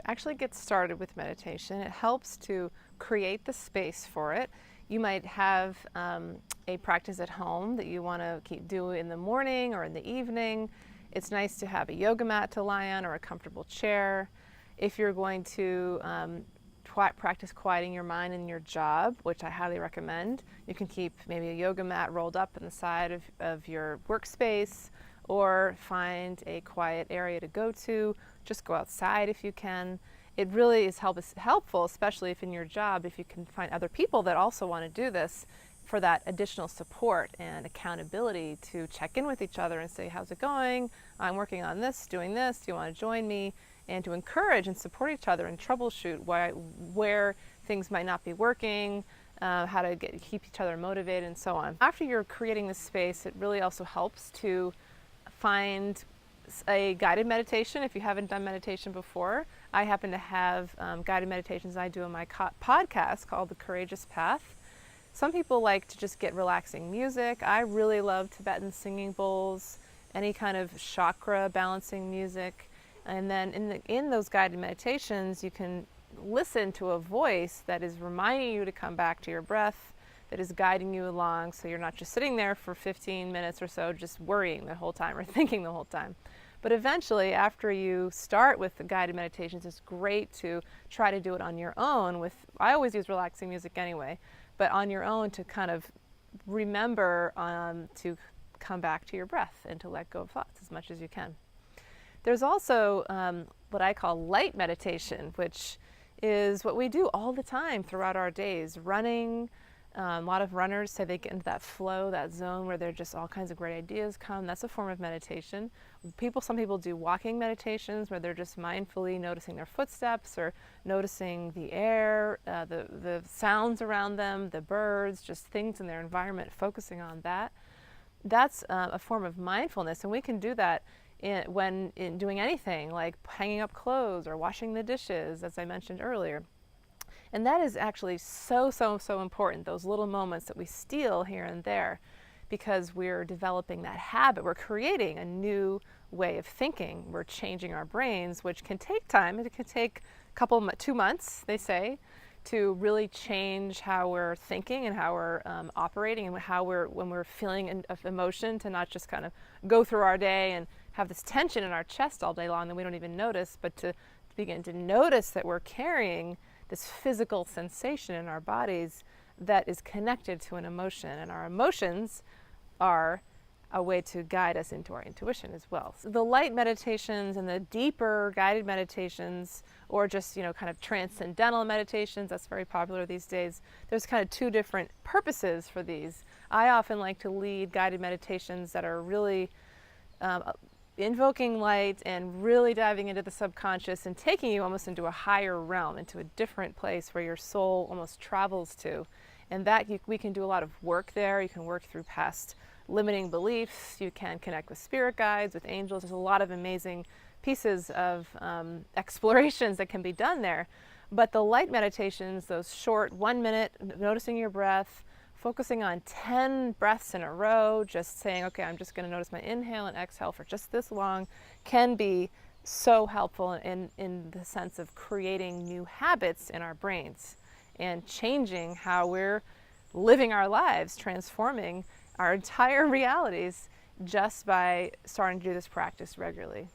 actually get started with meditation, it helps to create the space for it. You might have a practice at home that you want to keep doing in the morning or in the evening. It's nice to have a yoga mat to lie on or a comfortable chair. If you're going to practice quieting your mind in your job, which I highly recommend, you can keep maybe a yoga mat rolled up in the side of your workspace, or find a quiet area to go to. Just go outside if you can. It really is helpful, especially if in your job, if you can find other people that also want to do this, for that additional support and accountability to check in with each other and say, how's it going? I'm working on this, doing this, do you want to join me? And to encourage and support each other and troubleshoot where things might not be working, how to keep each other motivated, and so on. After you're creating this space, it really also helps to find a guided meditation if you haven't done meditation before. I happen to have guided meditations I do on my podcast called The Courageous Path. Some people like to just get relaxing music. I really love Tibetan singing bowls, any kind of chakra balancing music. And then in those guided meditations, you can listen to a voice that is reminding you to come back to your breath, that is guiding you along, so you're not just sitting there for 15 minutes or so just worrying the whole time or thinking the whole time. But eventually, after you start with the guided meditations, it's great to try to do it on your own. I always use relaxing music anyway, but on your own to kind of remember to come back to your breath and to let go of thoughts as much as you can. There's also what I call light meditation, which is what we do all the time throughout our days. Running, a lot of runners say they get into that flow, that zone where they're just all kinds of great ideas come. That's a form of meditation. Some people do walking meditations where they're just mindfully noticing their footsteps or noticing the air, the sounds around them, the birds, just things in their environment, focusing on that. That's a form of mindfulness, and we can do that when doing anything like hanging up clothes or washing the dishes, as I mentioned earlier. And that is actually so important, those little moments that we steal here and there, because we're developing that habit. We're creating a new way of thinking. We're changing our brains, which can take time. It can take 2 months, they say, to really change how we're thinking and how we're operating, and when we're feeling emotion, to not just kind of go through our day and have this tension in our chest all day long that we don't even notice, but to begin to notice that we're carrying this physical sensation in our bodies that is connected to an emotion, and our emotions are a way to guide us into our intuition as well. So the light meditations and the deeper guided meditations, or just kind of transcendental meditations, that's very popular these days. There's kind of 2 different purposes for these. I often like to lead guided meditations that are really invoking light and really diving into the subconscious and taking you almost into a higher realm, into a different place where your soul almost travels to. And that we can do a lot of work there. You can work through past limiting beliefs. You can connect with spirit guides, with angels. There's a lot of amazing pieces of explorations that can be done there. But the light meditations, those short 1 minute, noticing your breath, focusing on 10 breaths in a row, just saying, okay, I'm just going to notice my inhale and exhale for just this long, can be so helpful in the sense of creating new habits in our brains and changing how we're living our lives, transforming our entire realities just by starting to do this practice regularly.